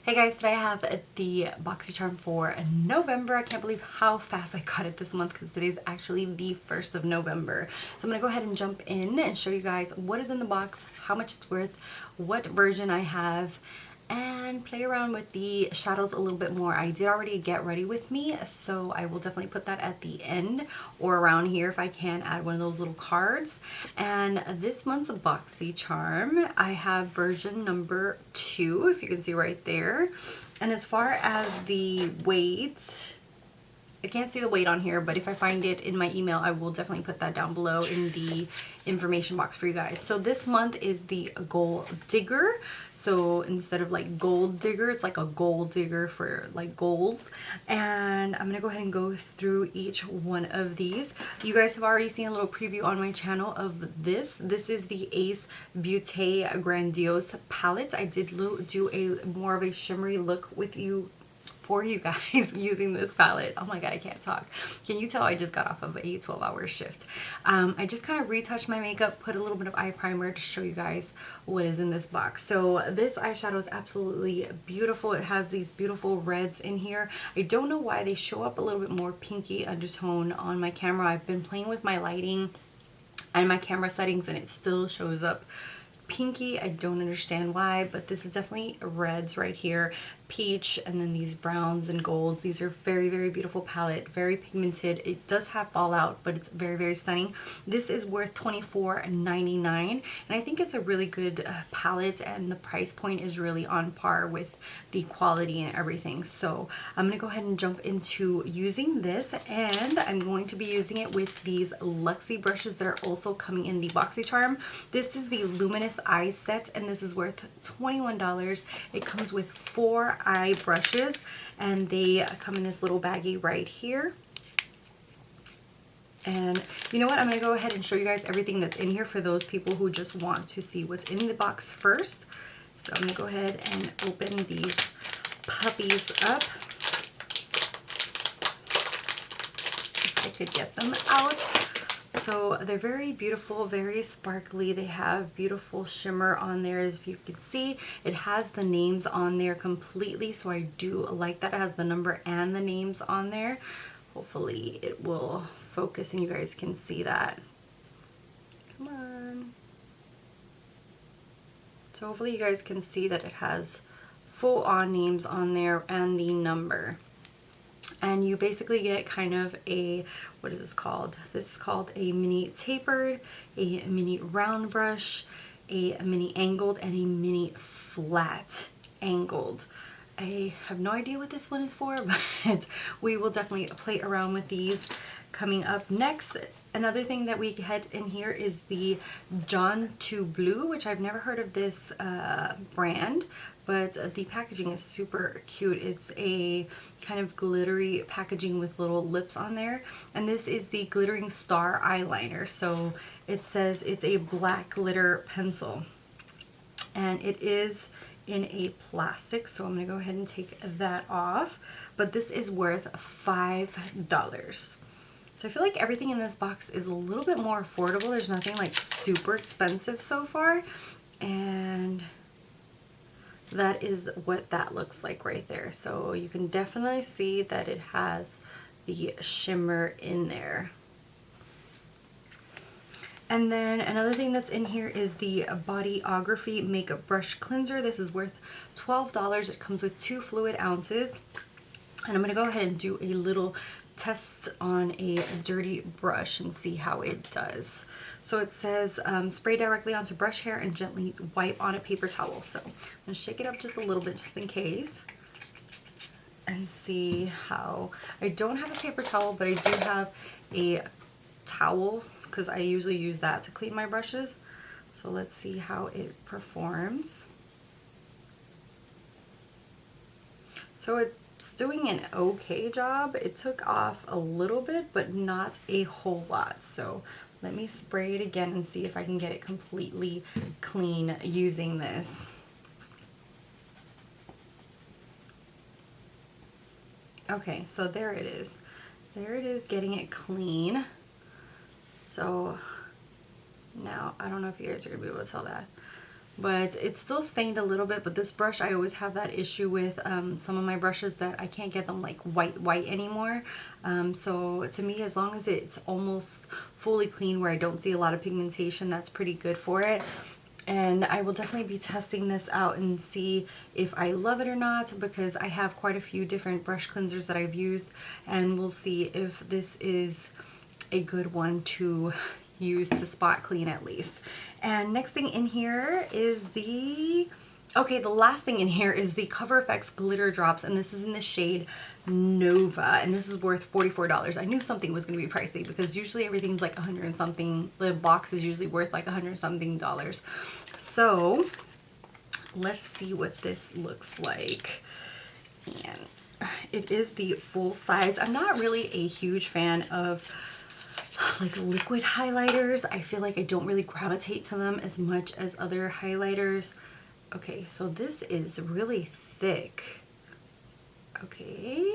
Hey guys, today I have the Boxycharm for November. I can't believe how fast I got it this month because today's actually the 1st of November. So I'm going to go ahead and jump in and show you guys what is in the box, how much it's worth, what version I have, and play around with the shadows a little bit more. I did already get ready with me, so I will definitely put that at the end or around here if I can add one of those little cards. And this month's Boxycharm, I have version number 2, if you can see right there. And as far as the weight, I can't see the weight on here, but if I find it in my email, I will definitely put that down below in the information box for you guys. So this month is the Gold Digger. So instead of like Gold Digger, it's like a gold digger for like goals. And I'm gonna go ahead and go through each one of these. You guys have already seen a little preview on my channel of this. This is the Ace Beauté Grandiose palette. I did do a more of a shimmery look with you for you guys using this palette. Oh my god, I can't talk. Can you tell I just got off of a 12-hour shift? I just kind of retouched my makeup, put a little bit of eye primer to show you guys what is in this box. So this eyeshadow is absolutely beautiful. It has these beautiful reds in here. I don't know why they show up a little bit more pinky undertone on my camera. I've been playing with my lighting and my camera settings and it still shows up pinky. I don't understand why, but this is definitely reds right here, peach, and then these browns and golds. These are very, very beautiful palette, very pigmented. It does have fallout, but it's very, very stunning. This is worth $24.99, and I think it's a really good palette, and the price point is really on par with the quality and everything. So I'm gonna go ahead and jump into using this, and I'm going to be using it with these Luxie brushes that are also coming in the Boxycharm. This is the Luminous Eye set, and this is worth $21. It comes with 4 eye brushes, and they come in this little baggie right here. And you know what, I'm gonna go ahead and show you guys everything that's in here for those people who just want to see what's in the box first. So I'm gonna go ahead and open these puppies up. If I could get them out. So they're very beautiful, very sparkly. They have beautiful shimmer on there. As you can see, it has the names on there completely, so I do like that. It has the number and the names on there. Hopefully it will focus and you guys can see that. Come on. So hopefully you guys can see that it has full on names on there and the number. And you basically get kind of a, what is this called? This is called a mini tapered, a mini round brush, a mini angled, and a mini flat angled. I have no idea what this one is for, but we will definitely play around with these coming up next. Another thing that we had in here is the John 2 Blue, which I've never heard of this brand, but the packaging is super cute. It's a kind of glittery packaging with little lips on there. And this is the Glittering Star eyeliner. So it says it's a black glitter pencil. And it is in a plastic, so I'm gonna go ahead and take that off. But this is worth $5. So I feel like everything in this box is a little bit more affordable. There's nothing like super expensive so far. And that is what that looks like right there. So you can definitely see that it has the shimmer in there. And then another thing that's in here is the Bodyography Makeup Brush Cleanser. This is worth $12. It comes with 2 fluid ounces. And I'm going to go ahead and do a little test on a dirty brush and see how it does. So it says spray directly onto brush hair and gently wipe on a paper towel. So I'm going to shake it up just a little bit just in case and see how. I don't have a paper towel, but I do have a towel because I usually use that to clean my brushes. So let's see how it performs. So it's doing an okay job. It took off a little bit, but not a whole lot. So let me spray it again and see if I can get it completely clean using this. Okay, so there it is. There it is, getting it clean. So now, I don't know if you guys are gonna be able to tell that, but it's still stained a little bit. But this brush, I always have that issue with some of my brushes that I can't get them like white anymore. So to me, as long as it's almost fully clean where I don't see a lot of pigmentation, that's pretty good for it. And I will definitely be testing this out and see if I love it or not, because I have quite a few different brush cleansers that I've used, and we'll see if this is a good one to use to spot clean at least. And next thing in here is the last thing in here is the Cover FX glitter drops, and this is in the shade Nova, and this is worth $44. I knew something was going to be pricey because usually everything's like 100 and something. The box is usually worth like 100 something dollars. So let's see what this looks like. And it is the full size. I'm not really a huge fan of like liquid highlighters. I feel like I don't really gravitate to them as much as other highlighters. Okay, so this is really thick. Okay,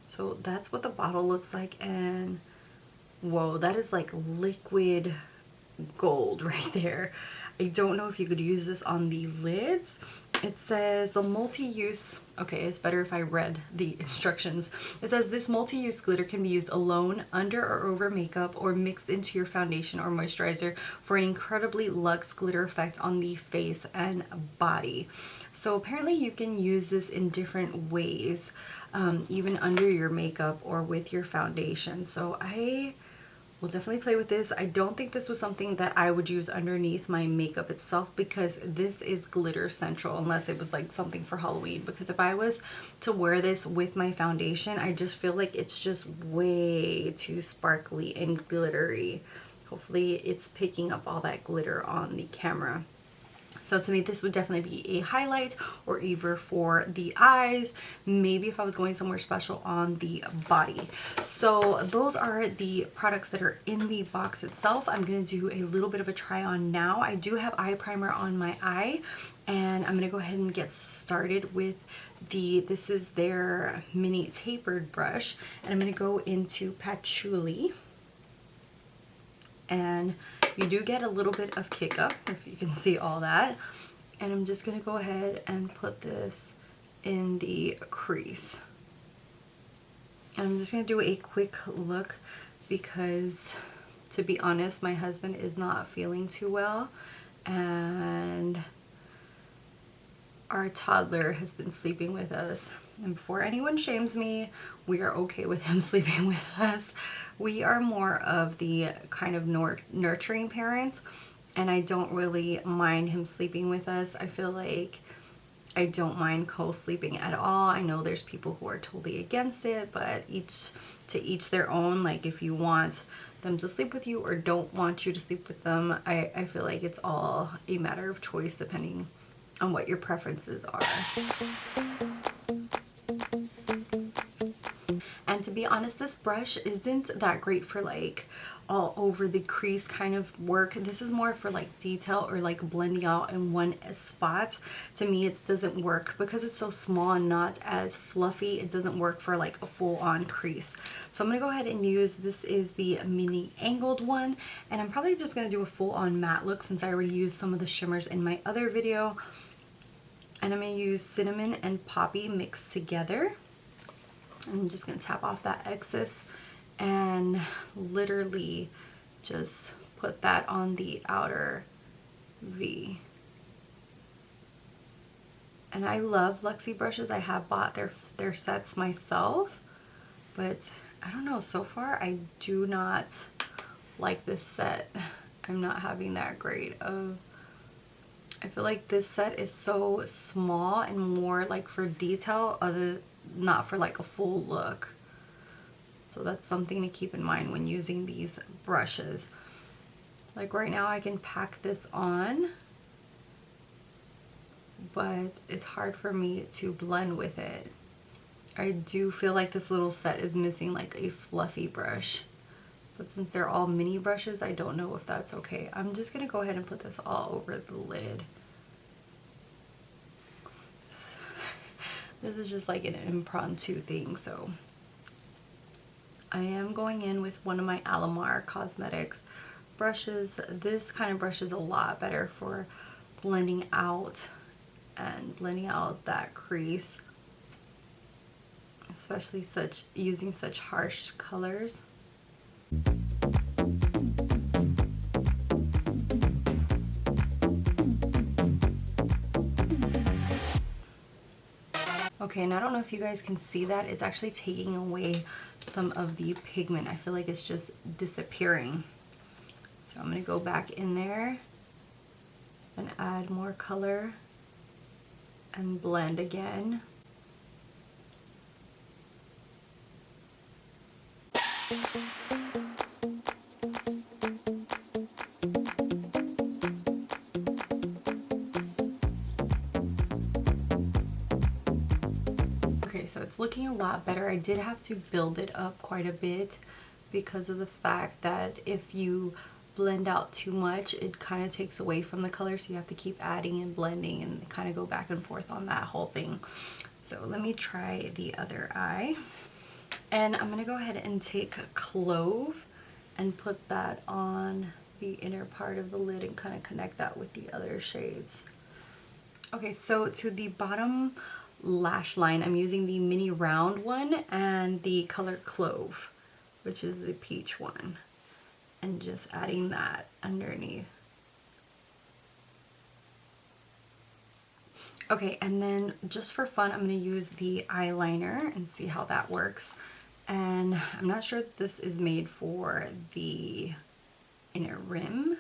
so that's what the bottle looks like, and whoa, that is like liquid gold right there. I don't know if you could use this on the lids. It says the multi-use, okay, it's better if I read the instructions. It says this multi-use glitter can be used alone, under or over makeup, or mixed into your foundation or moisturizer for an incredibly luxe glitter effect on the face and body. So apparently you can use this in different ways, even under your makeup or with your foundation. So I will definitely play with this. I don't think this was something that I would use underneath my makeup itself, because this is glitter central, unless it was like something for Halloween. Because if I was to wear this with my foundation, I just feel like it's just way too sparkly and glittery. Hopefully it's picking up all that glitter on the camera. So to me, this would definitely be a highlight, or either for the eyes, maybe if I was going somewhere special on the body. So those are the products that are in the box itself. I'm going to do a little bit of a try on now. I do have eye primer on my eye, and I'm going to go ahead and get started with this is their mini tapered brush, and I'm going to go into patchouli. And you do get a little bit of kick up, if you can see all that. And I'm just going to go ahead and put this in the crease. And I'm just going to do a quick look because, to be honest, my husband is not feeling too well, and our toddler has been sleeping with us. And before anyone shames me, we are okay with him sleeping with us. We are more of the kind of nurturing parents, and I don't really mind him sleeping with us. I feel like I don't mind co-sleeping at all. I know there's people who are totally against it, but to each their own. Like, if you want them to sleep with you or don't want you to sleep with them, I feel like it's all a matter of choice depending on what your preferences are. And to be honest, this brush isn't that great for like all over the crease kind of work. This is more for like detail or like blending out in one spot. To me, it doesn't work because it's so small and not as fluffy. It doesn't work for like a full-on crease. So I'm gonna go ahead and use, this is the mini angled one, and I'm probably just gonna do a full-on matte look since I already used some of the shimmers in my other video. And I'm gonna use cinnamon and poppy mixed together. I'm just going to tap off that excess and literally just put that on the outer V. And I love Luxie brushes. I have bought their sets myself, but I don't know, so far I do not like this set. I'm not having that great of, I feel like this set is so small and more like for detail, not for like a full look. So that's something to keep in mind when using these brushes. Like right now I can pack this on, but it's hard for me to blend with it. I do feel like this little set is missing like a fluffy brush, but since they're all mini brushes, I don't know if that's okay. I'm just gonna go ahead and put this all over the lid. This is just like an impromptu thing, so I am going in with one of my Alamar Cosmetics brushes. This kind of brush is a lot better for blending out that crease, especially using such harsh colors. Okay, and I don't know if you guys can see that. It's actually taking away some of the pigment. I feel like it's just disappearing. So I'm going to go back in there and add more color and blend again. Okay, so it's looking a lot better. I did have to build it up quite a bit because of the fact that if you blend out too much, it kind of takes away from the color, so you have to keep adding and blending and kind of go back and forth on that whole thing. So let me try the other eye. And I'm gonna go ahead and take Clove and put that on the inner part of the lid and kind of connect that with the other shades. Okay, so to the bottom lash line, I'm using the mini round one and the color Clove, which is the peach one, and just adding that underneath. Okay, and then just for fun, I'm going to use the eyeliner and see how that works. And I'm not sure if this is made for the inner rim.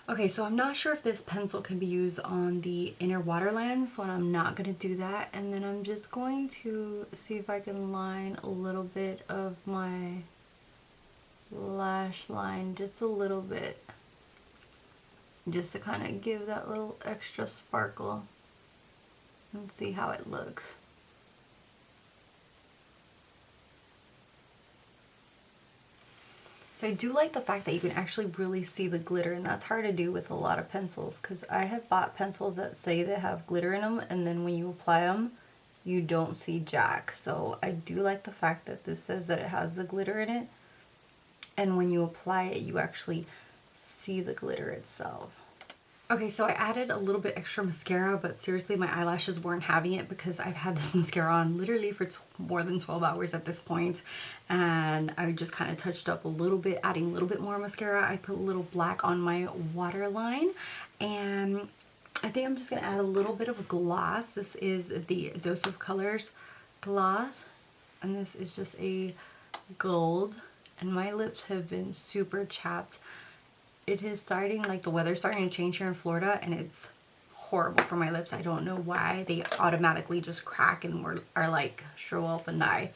Okay, so I'm not sure if this pencil can be used on the inner waterline, so I'm not going to do that. And then I'm just going to see if I can line a little bit of my lash line, just a little bit, just to kind of give that little extra sparkle and see how it looks. So I do like the fact that you can actually really see the glitter, and that's hard to do with a lot of pencils, because I have bought pencils that say they have glitter in them, and then when you apply them, you don't see jack. So I do like the fact that this says that it has the glitter in it, and when you apply it, you actually see the glitter itself. Okay, so I added a little bit extra mascara, but seriously, my eyelashes weren't having it because I've had this mascara on literally for more than 12 hours at this point, and I just kind of touched up a little bit, adding a little bit more mascara. I put a little black on my waterline, and I think I'm just going to add a little bit of gloss. This is the Dose of Colors gloss, and this is just a gold, and my lips have been super chapped. It is starting, like the weather's starting to change here in Florida, and it's horrible for my lips. I don't know why. They automatically just crack and are like shrivel up and die.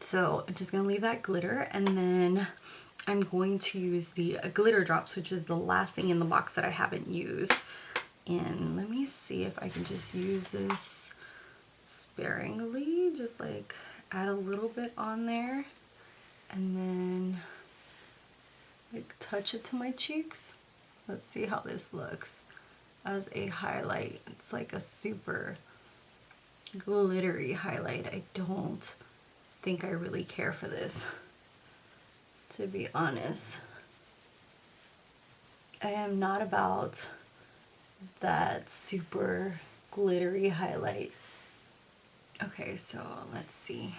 So I'm just going to leave that glitter, and then I'm going to use the glitter drops, which is the last thing in the box that I haven't used. And let me see if I can just use this sparingly, just like add a little bit on there, and then like touch it to my cheeks. Let's see how this looks as a highlight. It's like a super glittery highlight. I don't think I really care for this, to be honest. I am not about that super glittery highlight. Okay, so let's see.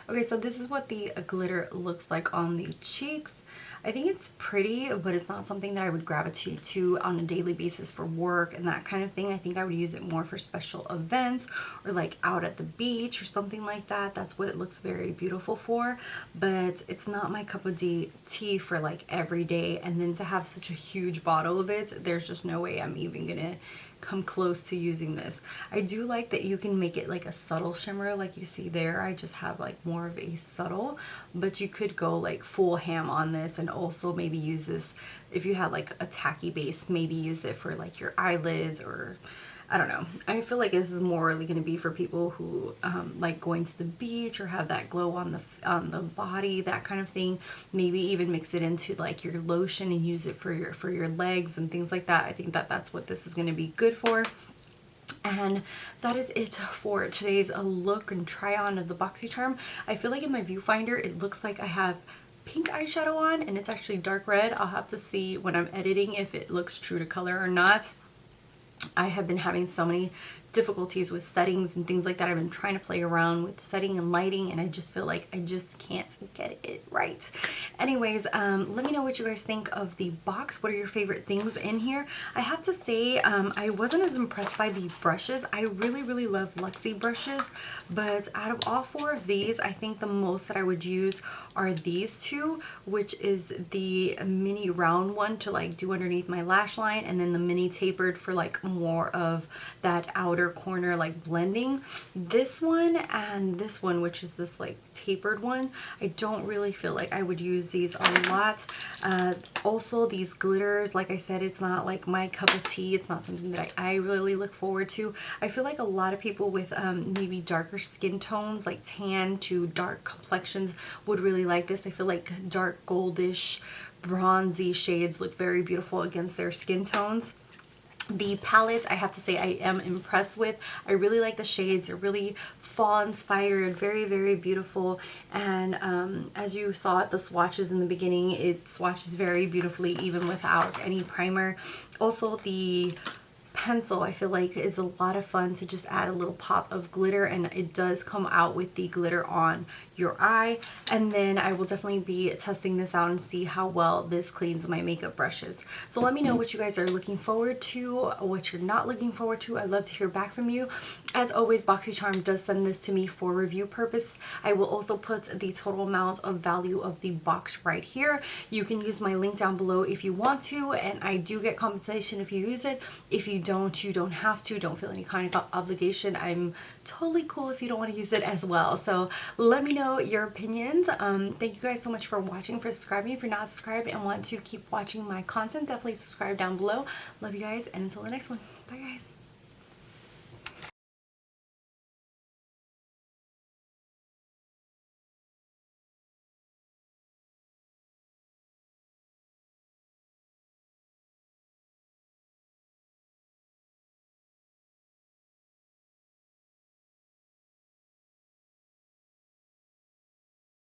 Okay, so this is what the glitter looks like on the cheeks. I think it's pretty, but it's not something that I would gravitate to on a daily basis for work and that kind of thing. I think I would use it more for special events or like out at the beach or something like that. That's what it looks very beautiful for, but it's not my cup of tea for like every day. And then to have such a huge bottle of it, there's just no way I'm even gonna come close to using this. I do like that you can make it like a subtle shimmer like you see there. I just have like more of a subtle, but you could go like full ham on this, and also maybe use this if you had like a tacky base, maybe use it for like your eyelids, or I don't know. I feel like this is more really going to be for people who like going to the beach or have that glow on the body, that kind of thing. Maybe even mix it into like your lotion and use it for your legs and things like that. I think that that's what this is going to be good for. And that is it for today's look and try on of the Boxycharm. I feel like in my viewfinder it looks like I have pink eyeshadow on, and it's actually dark red. I'll have to see when I'm editing if it looks true to color or not. I have been having so many difficulties with settings and things like that. I've been trying to play around with setting and lighting, and I just feel like I just can't get it right. Anyways, let me know what you guys think of the box. What are your favorite things in here? I have to say, I wasn't as impressed by the brushes. I really love Luxie brushes, but out of all four of these, I think the most that I would use are these two, which is the mini round one to like do underneath my lash line, and then the mini tapered for like more of that outer corner like blending. This one and this one, which is this like tapered one, I don't really feel like I would use these a lot. Also these glitters, like I said, it's not like my cup of tea. It's not something that I really look forward to. I feel like a lot of people with maybe darker skin tones, like tan to dark complexions, would really like this. I feel like dark goldish bronzy shades look very beautiful against their skin tones. The palette, I have to say, I am impressed with. I really like the shades. They're really fall inspired, very beautiful. And as you saw at the swatches in the beginning, it swatches very beautifully even without any primer. Also, the pencil I feel like is a lot of fun to just add a little pop of glitter, and it does come out with the glitter on your eye. And then I will definitely be testing this out and see how well this cleans my makeup brushes. So let me know what you guys are looking forward to, what you're not looking forward to. I'd love to hear back from you. As always, Boxycharm does send this to me for review purpose. I will also put the total amount of value of the box right here. You can use my link down below if you want to, and I do get compensation if you use it. If you don't, you don't have to. Don't feel any kind of obligation. I'm totally cool if you don't want to use it as well. So let me know your opinions. Thank you guys so much for watching, for subscribing. If you're not subscribed and want to keep watching my content, definitely subscribe down below. Love you guys, and until the next one, bye guys.